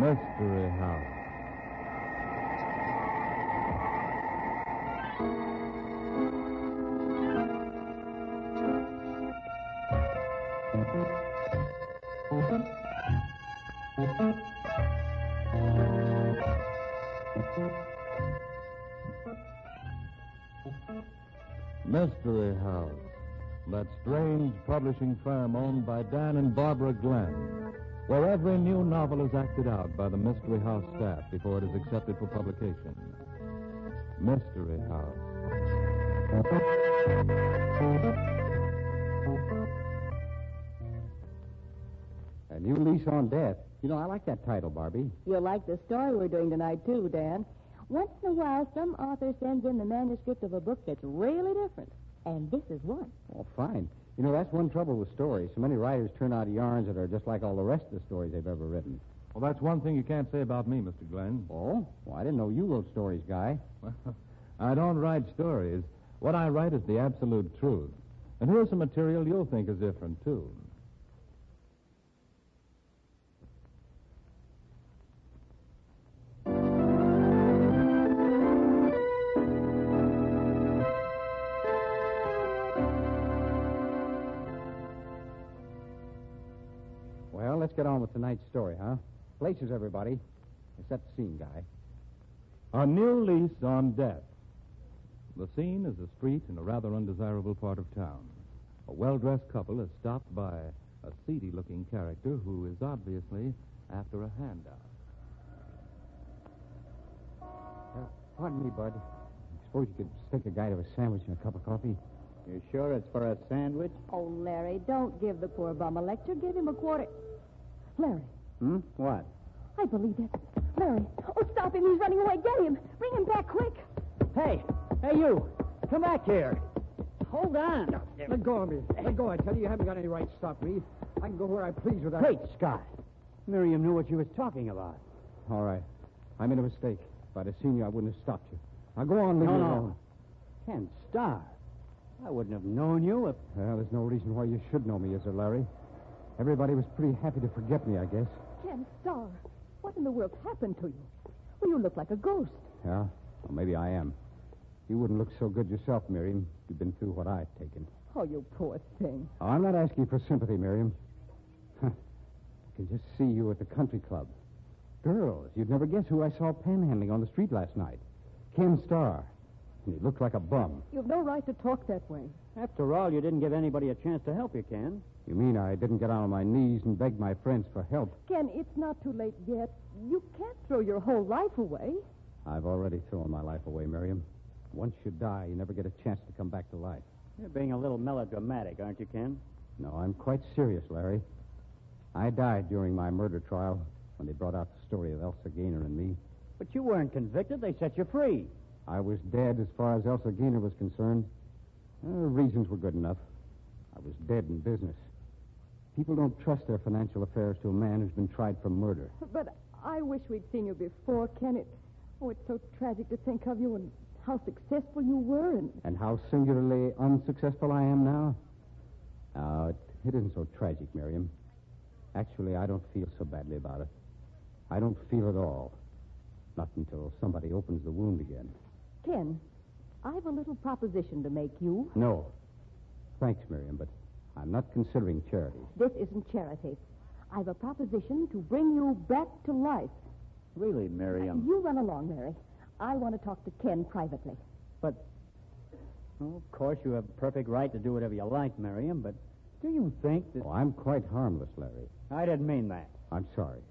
Mystery House. Mystery House, that strange publishing firm owned by Dan and Barbara Glenn, where every new novel is acted out by the Mystery House staff before it is accepted for publication. Mystery House. A new lease on death. You know, I like that title, Barbie. You'll like the story we're doing tonight, too, Dan. Once in a while, some author sends in the manuscript of a book that's really different. And this is one. Oh, fine. You know, that's one trouble with stories. So many writers turn out yarns that are just like all the rest of the stories they've ever written. Well, that's one thing you can't say about me, Mr. Glenn. Oh? Well, I didn't know you wrote stories, Guy. I don't write stories. What I write is the absolute truth. And here's some material you'll think is different, too. Well, let's get on with tonight's story, huh? Places, everybody. Set the scene, Guy. A new lease on death. The scene is a street in a rather undesirable part of town. A well-dressed couple is stopped by a seedy-looking character who is obviously after a handout. Pardon me, Bud. Suppose you could stick a guy to a sandwich and a cup of coffee? You sure it's for a sandwich? Oh, Larry, don't give the poor bum a lecture. Give him a quarter. Larry. What? I believe it. Larry. Oh, stop him. He's running away. Get him. Bring him back quick. Hey, you. Come back here. Hold on. Let go of me. Let go, I tell you. You haven't got any right to stop me. I can go where I please without... Great Scott. Miriam knew what you was talking about. All right. I made a mistake. If I'd have seen you, I wouldn't have stopped you. Now, go on, leave me alone. Ken Starr. I wouldn't have known you if... Well, there's no reason why you should know me, is there, Larry? Everybody was pretty happy to forget me, I guess. Ken Starr, what in the world happened to you? Well, you look like a ghost. Yeah? Well, maybe I am. You wouldn't look so good yourself, Miriam. You've been through what I've taken. Oh, you poor thing. Oh, I'm not asking for sympathy, Miriam. I can just see you at the country club. Girls, you'd never guess who I saw panhandling on the street last night. Ken Starr. And he looked like a bum. You've no right to talk that way. After all, you didn't give anybody a chance to help you, Ken. You mean I didn't get on my knees and beg my friends for help? Ken, it's not too late yet. You can't throw your whole life away. I've already thrown my life away, Miriam. Once you die, you never get a chance to come back to life. You're being a little melodramatic, aren't you, Ken? No, I'm quite serious, Larry. I died during my murder trial when they brought out the story of Elsa Gaynor and me. But you weren't convicted. They set you free. I was dead as far as Elsa Gaynor was concerned. Reasons were good enough. I was dead in business. People don't trust their financial affairs to a man who's been tried for murder. But I wish we'd seen you before, Ken. It's so tragic to think of you and how successful you were. And how singularly unsuccessful I am now? It isn't so tragic, Miriam. Actually, I don't feel so badly about it. I don't feel at all. Not until somebody opens the wound again. Ken, I have a little proposition to make you. No. Thanks, Miriam, but I'm not considering charity. This isn't charity. I've a proposition to bring you back to life. Really, Miriam? You run along, Larry. I want to talk to Ken privately. But, well, of course, you have perfect right to do whatever you like, Miriam, but do you think that... Oh, I'm quite harmless, Larry. I didn't mean that. I'm sorry.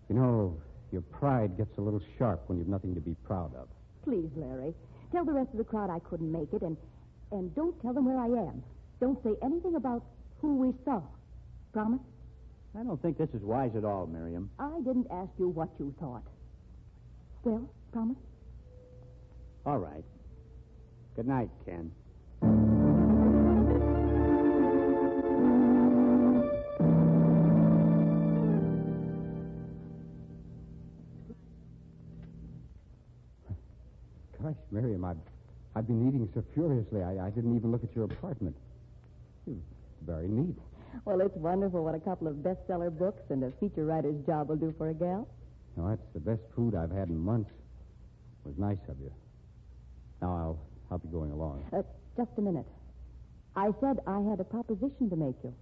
You know, your pride gets a little sharp when you've nothing to be proud of. Please, Larry, tell the rest of the crowd I couldn't make it, and don't tell them where I am. Don't say anything about who we saw. Promise? I don't think this is wise at all, Miriam. I didn't ask you what you thought. Well, promise? All right. Good night, Ken. Gosh, Miriam, I've been eating so furiously, I didn't even look at your apartment. It's very neat. Well, it's wonderful what a couple of bestseller books and a feature writer's job will do for a gal. No, that's the best food I've had in months. It was nice of you. Now, I'll be going along. Just a minute. I said I had a proposition to make you.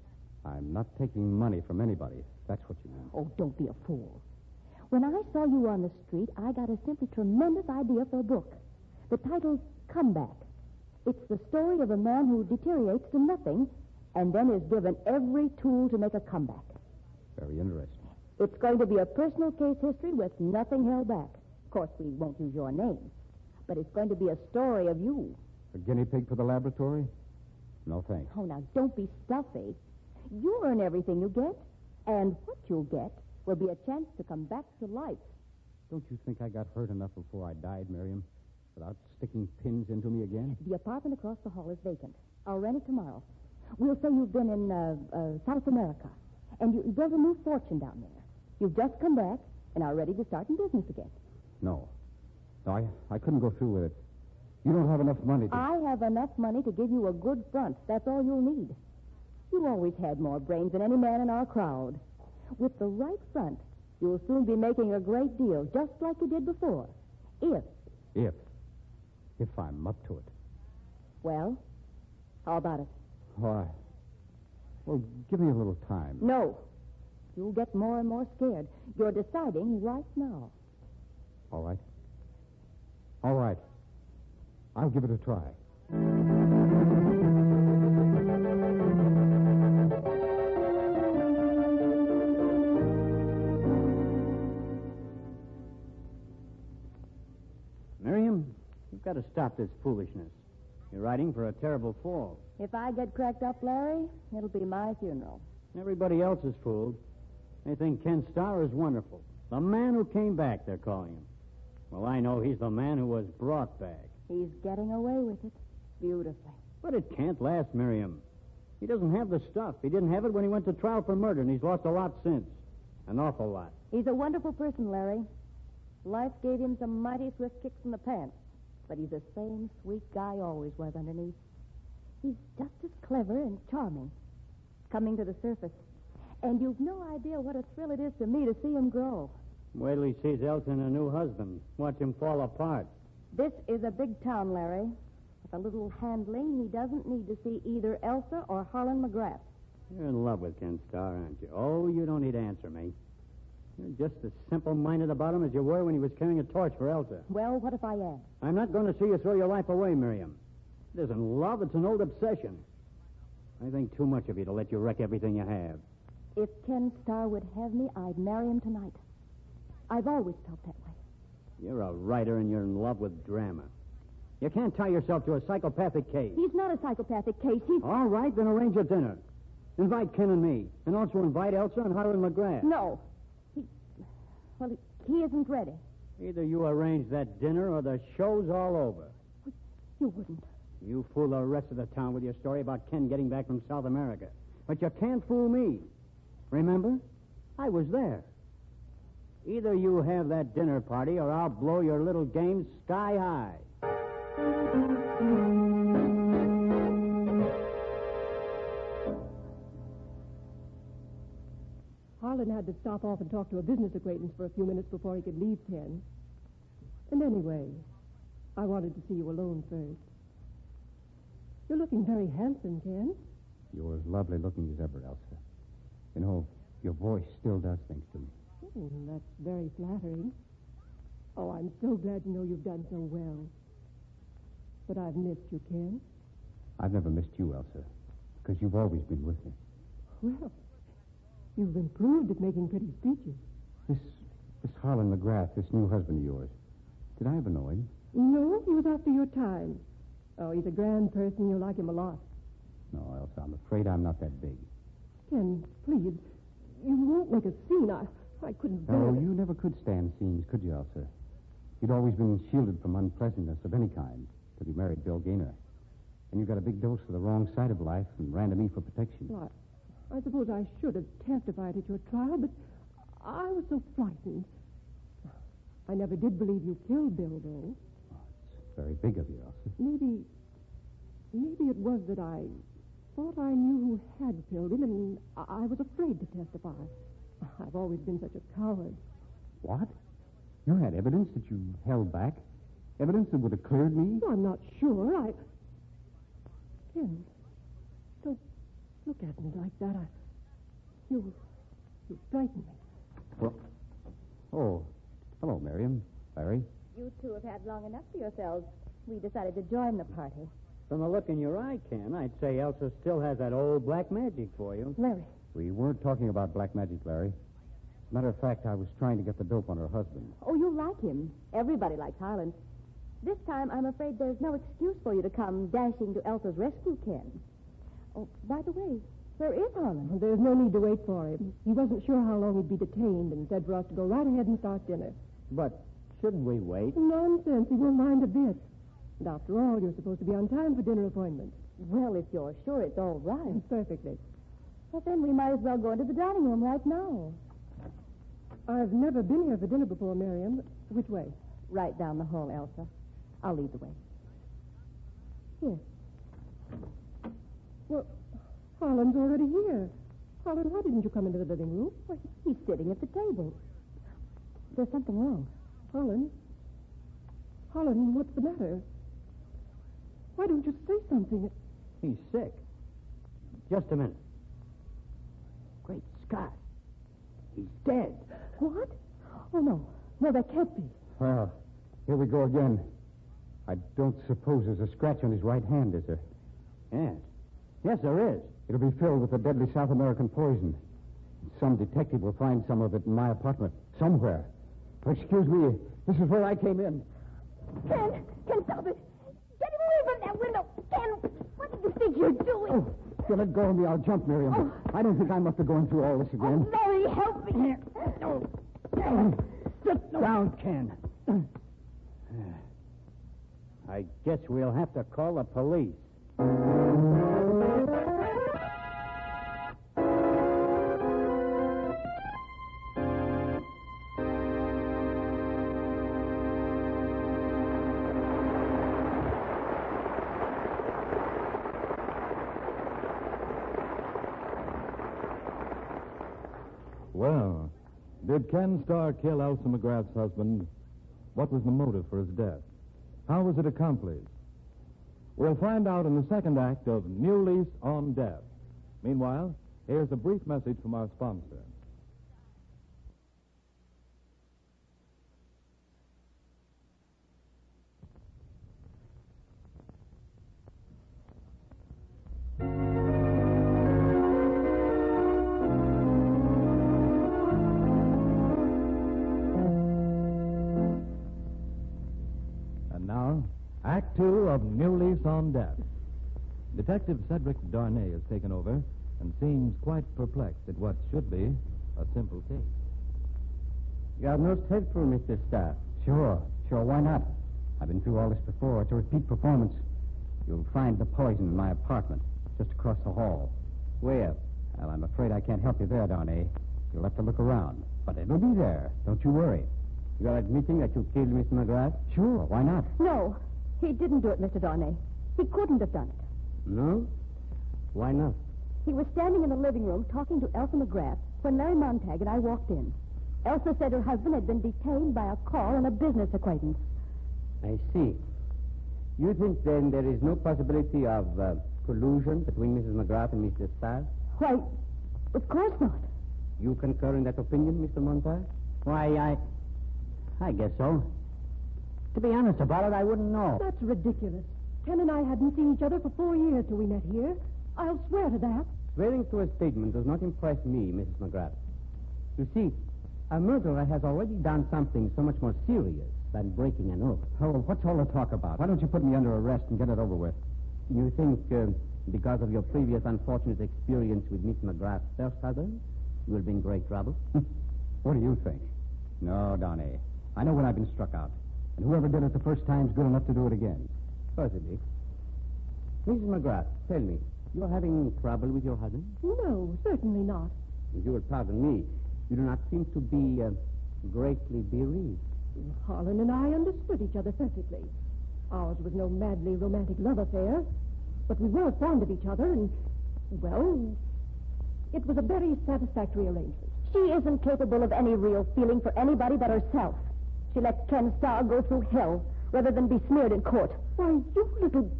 I'm not taking money from anybody. That's what you mean. Oh, don't be a fool. When I saw you on the street, I got a simply tremendous idea for a book. The title's Comeback. It's the story of a man who deteriorates to nothing and then is given every tool to make a comeback. Very interesting. It's going to be a personal case history with nothing held back. Of course, we won't use your name, but it's going to be a story of you. A guinea pig for the laboratory? No, thanks. Oh, now, don't be stuffy. You earn everything you get, and what you'll get will be a chance to come back to life. Don't you think I got hurt enough before I died, Miriam, without sticking pins into me again? The apartment across the hall is vacant. I'll rent it tomorrow. We'll say you've been in South America, and you built a new fortune down there. You've just come back and are ready to start in business again. No, I couldn't go through with it. You don't have enough money to... I have enough money to give you a good front. That's all you'll need. You always had more brains than any man in our crowd. With the right front, you'll soon be making a great deal, just like you did before. If I'm up to it. Well, how about it? Why? Well, give me a little time. No. You'll get more and more scared. You're deciding right now. All right. All right. I'll give it a try. Miriam, you've got to stop this foolishness. You're riding for a terrible fall. If I get cracked up, Larry, it'll be my funeral. Everybody else is fooled. They think Ken Starr is wonderful. The man who came back, they're calling him. Well, I know he's the man who was brought back. He's getting away with it beautifully. But it can't last, Miriam. He doesn't have the stuff. He didn't have it when he went to trial for murder, and he's lost a lot since. An awful lot. He's a wonderful person, Larry. Life gave him some mighty swift kicks in the pants, but he's the same sweet guy always was underneath. He's just as clever and charming, coming to the surface. And you've no idea what a thrill it is to me to see him grow. Wait till he sees Elton a new husband. Watch him fall apart. This is a big town, Larry. With a little handling, he doesn't need to see either Elsa or Harlan McGrath. You're in love with Ken Starr, aren't you? Oh, you don't need to answer me. You're just as simple-minded about him as you were when he was carrying a torch for Elsa. Well, what if I am? I'm not going to see you throw your life away, Miriam. It isn't love, it's an old obsession. I think too much of you to let you wreck everything you have. If Ken Starr would have me, I'd marry him tonight. I've always felt that way. You're a writer and you're in love with drama. You can't tie yourself to a psychopathic case. He's not a psychopathic case. He's... All right, then arrange a dinner. Invite Ken and me. And also invite Elsa and Harlan McGrath. No. He isn't ready. Either you arrange that dinner or the show's all over. You wouldn't. You fool the rest of the town with your story about Ken getting back from South America. But you can't fool me. Remember? I was there. Either you have that dinner party or I'll blow your little game sky high. Harlan had to stop off and talk to a business acquaintance for a few minutes before he could leave Ken. And anyway, I wanted to see you alone first. You're looking very handsome, Ken. You're as lovely looking as ever, Elsa. You know, your voice still does things to me. Oh, that's very flattering. Oh, I'm so glad to know you've done so well. But I've missed you, Ken. I've never missed you, Elsa, because you've always been with me. Well, you've improved at making pretty speeches. This Harlan McGrath, this new husband of yours, did I ever know him? No, he was after your time. Oh, he's a grand person. You'll like him a lot. No, Elsa, I'm afraid I'm not that big. Ken, please, you won't make a scene. I couldn't bear No, it. you never could stand scenes, could you, Elsa? You'd always been shielded from unpleasantness of any kind till you married Bill Gaynor. And you got a big dose of the wrong side of life and ran to me for protection. Well, I suppose I should have testified at your trial, but I was so frightened. I never did believe you killed Bill, though. Oh, it's very big of you, Elsa. Maybe it was that I thought I knew who had killed him, and I was afraid to testify. I've always been such a coward. What? You had evidence that you held back? Evidence that would have cleared me? Oh, I'm not sure. Ken, don't look at me like that. You frighten me. Well, oh, hello, Miriam. Larry. You two have had long enough for yourselves. We decided to join the party. From the look in your eye, Ken, I'd say Elsa still has that old black magic for you. Larry. We weren't talking about black magic, Larry. Matter of fact, I was trying to get the dope on her husband. Oh, you like him. Everybody likes Harlan. This time, I'm afraid there's no excuse for you to come dashing to Elsa's rescue, Ken. Oh, by the way, where is Harlan? Well, there's no need to wait for him. He wasn't sure how long he'd be detained and said for us to go right ahead and start dinner. But shouldn't we wait? Nonsense. He won't mind a bit. And after all, you're supposed to be on time for dinner appointments. Well, if you're sure it's all right. Perfectly. Well, then we might as well go into the dining room right now. I've never been here for dinner before, Miriam. Which way? Right down the hall, Elsa. I'll lead the way. Here. Well, Harlan's already here. Harlan, why didn't you come into the living room? Well, he's sitting at the table. There's something wrong. Harlan, what's the matter? Why don't you say something? He's sick. Just a minute. Great Scott. He's dead. What? Oh, no. No, that can't be. Well, here we go again. I don't suppose there's a scratch on his right hand, is there? Yes. Yes, there is. It'll be filled with the deadly South American poison. Some detective will find some of it in my apartment. Somewhere. Excuse me. This is where I came in. Ken, stop it. Get him away from that window. Ken, what do you think you're doing? Oh, if you let go of me, I'll jump, Miriam. Oh. I don't think I'm up to going through all this again. Oh, Larry, help me here. Sit down, Ken. I guess we'll have to call the police. Well, did Ken Starr kill Elsa McGrath's husband? What was the motive for his death? How was it accomplished? We'll find out in the second act of New Lease on Death. Meanwhile, here's a brief message from our sponsor. And now, Act Two of New Lease on Death. Detective Cedric Darnay has taken over and seems quite perplexed at what should be a simple case. You have no help for Mr. Starr? Sure, why not? I've been through all this before. It's a repeat performance. You'll find the poison in my apartment, just across the hall. Where? Well, I'm afraid I can't help you there, Darnay. You'll have to look around. But it'll be there. Don't you worry. You're admitting that you killed Miss McGrath? Sure, why not? No, he didn't do it, Mr. Darnay. He couldn't have done it. No? Why not? He was standing in the living room talking to Elsa McGrath when Larry Montag and I walked in. Elsa said her husband had been detained by a call and a business acquaintance. I see. You think, then, there is no possibility of collusion between Mrs. McGrath and Mr. Starr? Why, of course not. You concur in that opinion, Mr. Montag? Why, I guess so. To be honest about it, I wouldn't know. That's ridiculous. Ken and I hadn't seen each other for 4 years till we met here. I'll swear to that. Swearing to a statement does not impress me, Mrs. McGrath. You see, a murderer has already done something so much more serious than breaking an oath. Oh, what's all the talk about? Why don't you put me under arrest and get it over with? You think, because of your previous unfortunate experience with Miss McGrath's first husband, you will be in great trouble? What do you think? No, Donnie. I know when I've been struck out. And whoever did it the first time's good enough to do it again. Possibly. Mrs. McGrath, tell me, you're having trouble with your husband? No, certainly not. If you will pardon me, you do not seem to be greatly bereaved. Harlan and I understood each other perfectly. Ours was no madly romantic love affair, but we were fond of each other, and Well, it was a very satisfactory arrangement. She isn't capable of any real feeling for anybody but herself. She let Ken Starr go through hell rather than be smeared in court. Why, you little...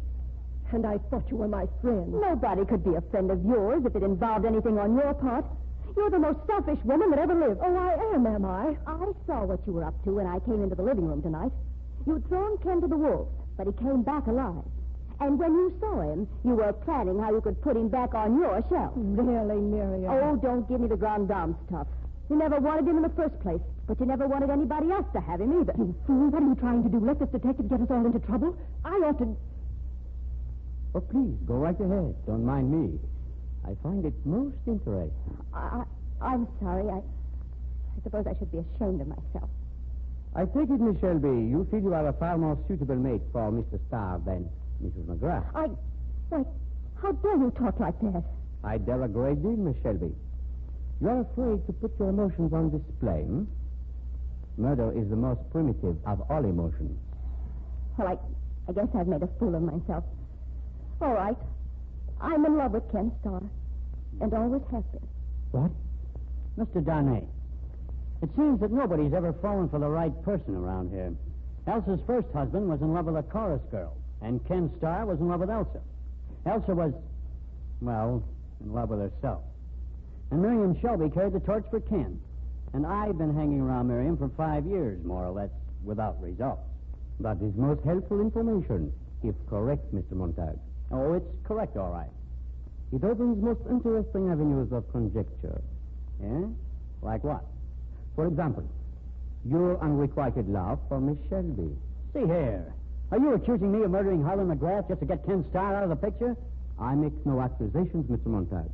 And I thought you were my friend. Nobody could be a friend of yours if it involved anything on your part. You're the most selfish woman that ever lived. Oh, I am I? I saw what you were up to when I came into the living room tonight. You'd thrown Ken to the wolves, but he came back alive. And when you saw him, you were planning how you could put him back on your shelf. Really, Miriam? Oh, don't give me the grand dame stuff. You never wanted him in the first place, but you never wanted anybody else to have him either. You fool, what are you trying to do? Let this detective get us all into trouble? I ought to... Oh, please, go right ahead. Don't mind me. I find it most interesting. I'm sorry. I suppose I should be ashamed of myself. I take it, Miss Shelby, you feel you are a far more suitable mate for Mr. Starr than Mrs. McGrath. Why, how dare you talk like that? I dare a great deal, Miss Shelby. You are afraid to put your emotions on display, hmm? Murder is the most primitive of all emotions. Well, I guess I've made a fool of myself. All right. I'm in love with Ken Starr, and always have been. What? Mr. Darnay, it seems that nobody's ever fallen for the right person around here. Elsa's first husband was in love with a chorus girl, and Ken Starr was in love with Elsa. Elsa was, well, in love with herself. And Miriam Shelby carried the torch for Ken. And I've been hanging around Miriam for 5 years, more or less, without results. That is most helpful information, if correct, Mr. Montag. Oh, it's correct, all right. It opens most interesting avenues of conjecture. Yeah? Like what? For example, your unrequited love for Miss Shelby. See here. Are you accusing me of murdering Harlan McGrath just to get Ken Starr out of the picture? I make no accusations, Mr. Montag.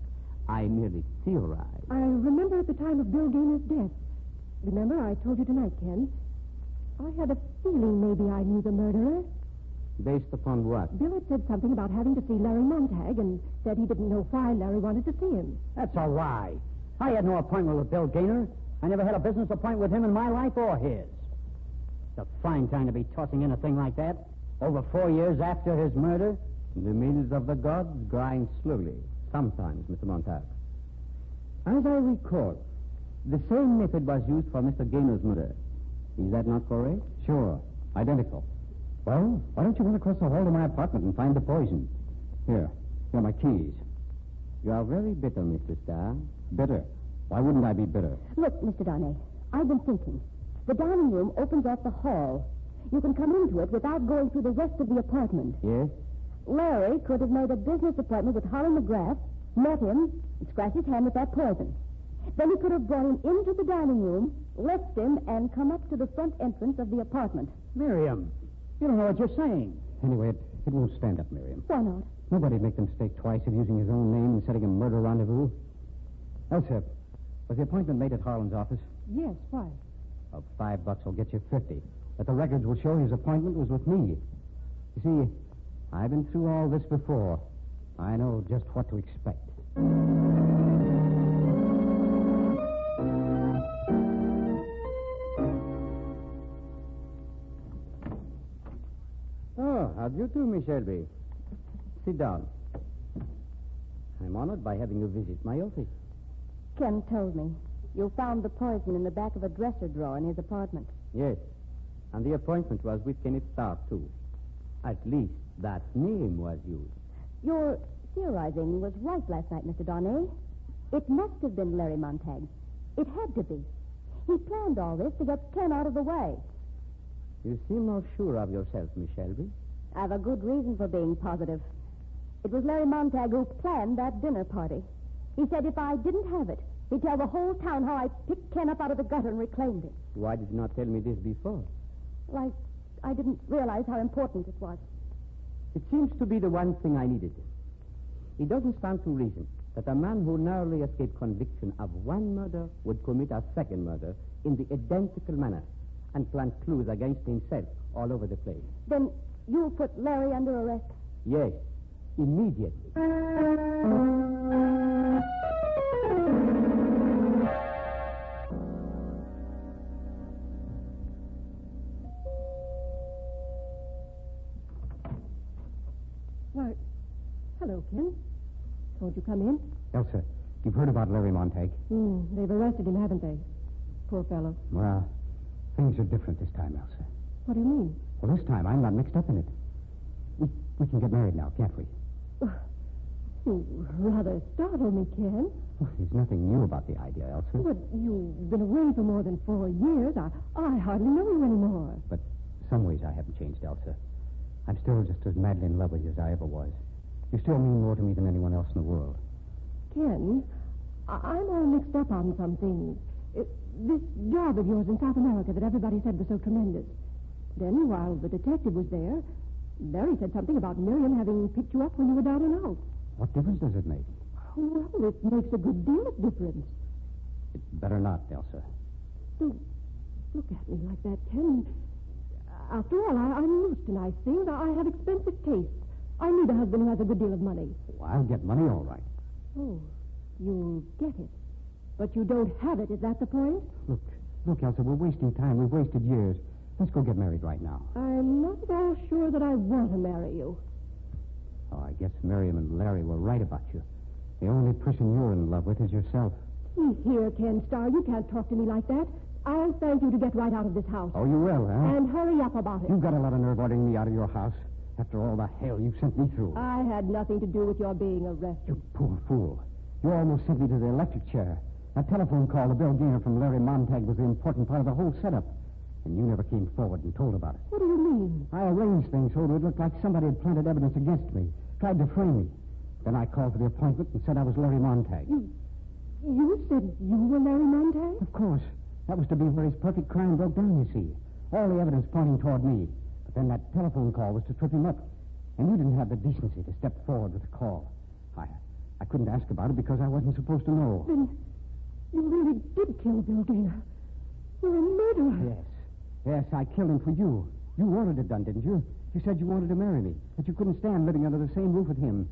I merely theorize. I remember at the time of Bill Gaynor's death. Remember, I told you tonight, Ken. I had a feeling maybe I knew the murderer. Based upon what? Bill had said something about having to see Larry Montag and said he didn't know why Larry wanted to see him. That's a lie. I had no appointment with Bill Gaynor. I never had a business appointment with him in my life or his. It's a fine time to be tossing in a thing like that. Over 4 years after his murder. The mills of the gods grind slowly. Sometimes, Mr. Montag. As I recall, the same method was used for Mr. Gaynor's murder. Is that not correct? Sure. Identical. Well, why don't you run across the hall to my apartment and find the poison? Here are my keys. You are very bitter, Mr. Starr. Bitter? Why wouldn't I be bitter? Look, Mr. Darnay, I've been thinking. The dining room opens off the hall. You can come into it without going through the rest of the apartment. Yes? Larry could have made a business appointment with Harlan McGrath, met him, and scratched his hand with that poison. Then he could have brought him into the dining room, left him, and come up to the front entrance of the apartment. Miriam, you don't know what you're saying. Anyway, it won't stand up, Miriam. Why not? Nobody'd make the mistake twice of using his own name and setting a murder rendezvous. Elsa, was the appointment made at Harlan's office? Yes, why? Well, $5 will get you 50. But the records will show his appointment was with me. You see, I've been through all this before. I know just what to expect. Oh, how do you do, Miss Shelby? Sit down. I'm honored by having you visit my office. Ken told me. You found the poison in the back of a dresser drawer in his apartment. Yes. And the appointment was with Kenneth Starr, too. At least that name was used. Your theorizing was right last night, Mr. Darnay. It must have been Larry Montag. It had to be. He planned all this to get Ken out of the way. You seem more sure of yourself, Miss Shelby. I've a good reason for being positive. It was Larry Montag who planned that dinner party. He said if I didn't have it, he'd tell the whole town how I picked Ken up out of the gutter and reclaimed him. Why did you not tell me this before? Well, I didn't realize how important it was. It seems to be the one thing I needed. It doesn't stand to reason that a man who narrowly escaped conviction of one murder would commit a second murder in the identical manner and plant clues against himself all over the place. Then you'll put Larry under arrest? Yes, immediately. Why, hello, Ken. So Won't you come in? Elsa, you've heard about Larry Montag. They've arrested him, haven't they? Poor fellow. Well, things are different this time, Elsa. What do you mean? Well, this time I'm not mixed up in it. We can get married now, can't we? You rather startled me, Ken. Well, there's nothing new about the idea, Elsa. But you've been away for more than 4 years. I hardly know you anymore. But some ways I haven't changed, Elsa. I'm still just as madly in love with you as I ever was. You still mean more to me than anyone else in the world. Ken, I'm all mixed up on some things. This job of yours in South America that everybody said was so tremendous. Then, while the detective was there, Larry said something about Miriam having picked you up when you were down and out. What difference does it make? Well, it makes a good deal of difference. It's better not, Elsa. Don't look at me like that, Ken. After all, I'm used to nice things. I have expensive tastes. I need a husband who has a good deal of money. Well, I'll get money all right. Oh, you'll get it. But you don't have it. Is that the point? Look, Elsa, we're wasting time. We've wasted years. Let's go get married right now. I'm not at all sure that I want to marry you. Oh, I guess Miriam and Larry were right about you. The only person you're in love with is yourself. See here, Ken Starr, you can't talk to me like that. I'll thank you to get right out of this house. Oh, you will, huh? And hurry up about it. You've got a lot of nerve ordering me out of your house after all the hell you sent me through. I had nothing to do with your being arrested. You poor fool. You almost sent me to the electric chair. That telephone call to Bill Gaynor from Larry Montag was the important part of the whole setup. And you never came forward and told about it. What do you mean? I arranged things so it would look like somebody had planted evidence against me, tried to frame me. Then I called for the appointment and said I was Larry Montag. You said you were Larry Montag? Of course. That was to be where his perfect crime broke down, you see. All the evidence pointing toward me. But then that telephone call was to trip him up. And you didn't have the decency to step forward with the call. I couldn't ask about it because I wasn't supposed to know. Then you really did kill Bill Gaynor. You're a murderer. Yes, I killed him for you. You wanted it done, didn't you? You said you wanted to marry me, that you couldn't stand living under the same roof with him.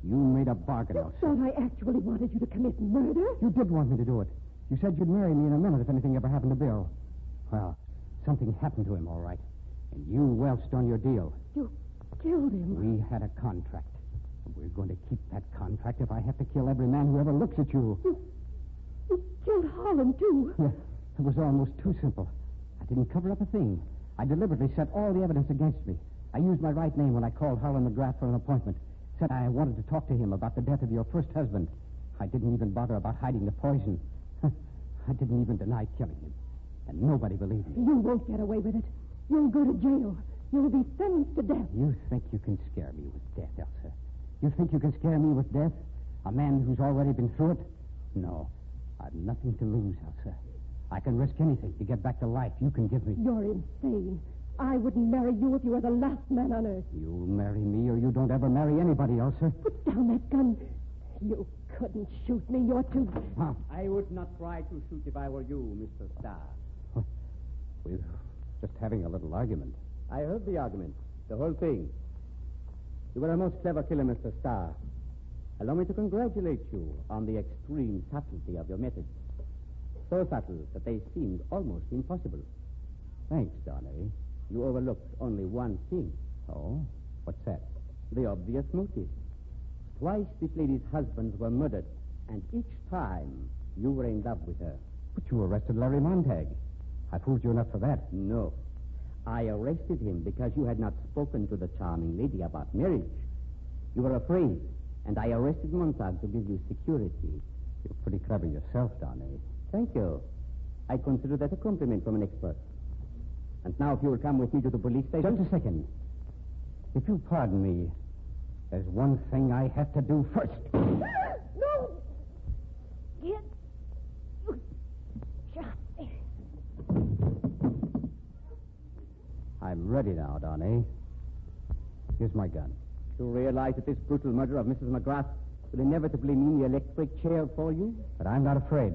You made a bargain, You Elsa. thought I actually wanted you to commit murder? You did want me to do it. You said you'd marry me in a minute if anything ever happened to Bill. Well, something happened to him, all right. And you welched on your deal. You killed him. We had a contract. We're going to keep that contract if I have to kill every man who ever looks at you. You killed Holland, too. Yeah, it was almost too simple. I didn't cover up a thing. I deliberately set all the evidence against me. I used my right name when I called Harlan McGrath for an appointment. Said I wanted to talk to him about the death of your first husband. I didn't even bother about hiding the poison. I didn't even deny killing him. And nobody believed me. You won't get away with it. You'll go to jail. You'll be sentenced to death. You think you can scare me with death, Elsa? You think you can scare me with death? A man who's already been through it? No. I've nothing to lose, Elsa. I can risk anything to get back the life you can give me. You're insane. I wouldn't marry you if you were the last man on earth. You'll marry me or you don't ever marry anybody, Elsa. Put down that gun. You couldn't shoot me. You're too... Huh? I would not try to shoot if I were you, Mr. Starr. We're just having a little argument. I heard the argument, the whole thing. You were a most clever killer, Mr. Starr. Allow me to congratulate you on the extreme subtlety of your methods. So subtle that they seemed almost impossible. Thanks, Donnie. You overlooked only one thing. Oh? What's that? The obvious motive. Twice this lady's husbands were murdered, and each time you were in love with her. But you arrested Larry Montag. I fooled you enough for that. No. I arrested him because you had not spoken to the charming lady about marriage. You were afraid, and I arrested Montag to give you security. You're pretty clever yourself, Donnie. Thank you. I consider that a compliment from an expert. And now if you will come with me to the police station... Just a second. If you'll pardon me, there's one thing I have to do first. No! Get... You shot me. I'm ready now, Donnie. Here's my gun. You realize that this brutal murder of Mrs. McGrath will inevitably mean the electric chair for you? But I'm not afraid.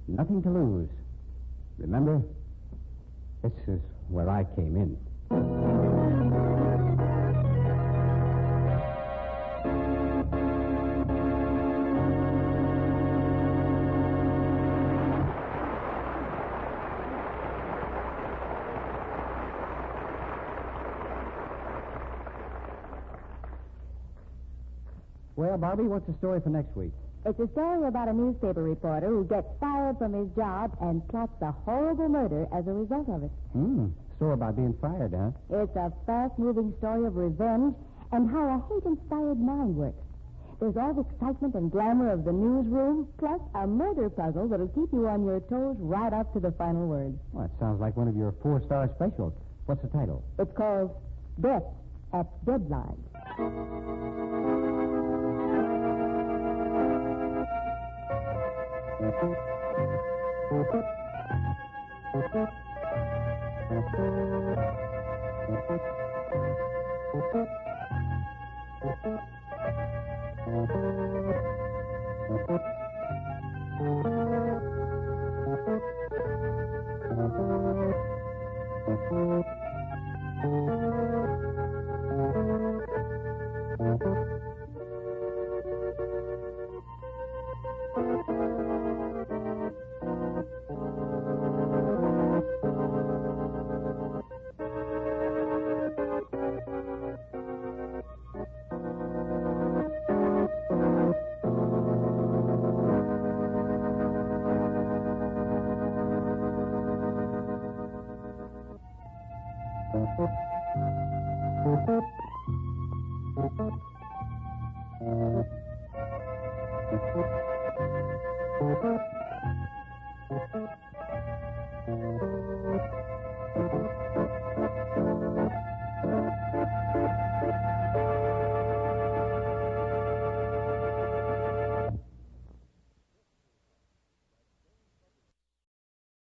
Nothing to lose. Remember, this is where I came in. Well, Bobby, what's the story for next week? It's a story about a newspaper reporter who gets fired from his job and plots a horrible murder as a result of it. Story about being fired, huh? It's a fast-moving story of revenge and how a hate-inspired mind works. There's all the excitement and glamour of the newsroom, plus a murder puzzle that'll keep you on your toes right up to the final word. Well, it sounds like one of your 4-star specials. What's the title? It's called Death at Deadline.